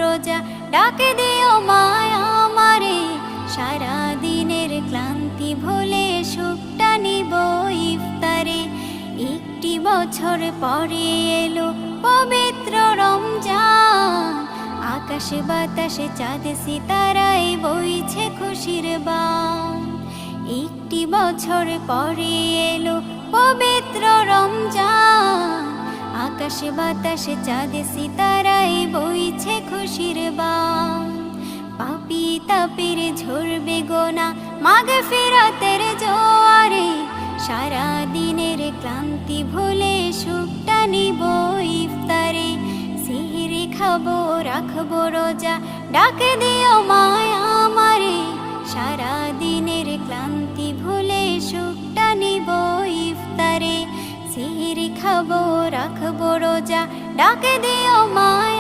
রোজা ডাকে দিও মায়া আমারে, সারা দিনের ক্লান্তি ভুলে সুখটা নিব ইফতারে। একটি বছর পরে এলো পবিত্র রমজান, আকাশে বাতাসে চাঁদ সিতারায় বইছে খুশির বান। একটি বছর পরে এলো পবিত্র রমজান, আকাশে বাতাসে চাঁদ সিতারায় বইছে খুশির বান। পাপী তাপের ঝরবে গোনা মাগফিরাতের জোয়ারে, সারা দিনের ক্লান্তি ভুলে সুখটা নিব ইফতারে। সিহরি খাবো রাখবো রোজা ডাকে দিও মায়া আমারে, সারা দিনের ক্লান্তি ভুলে সুখটা নিব ইফতারে। সিহরি খাবো রাখবো রোজা ডাকে দিও মায়া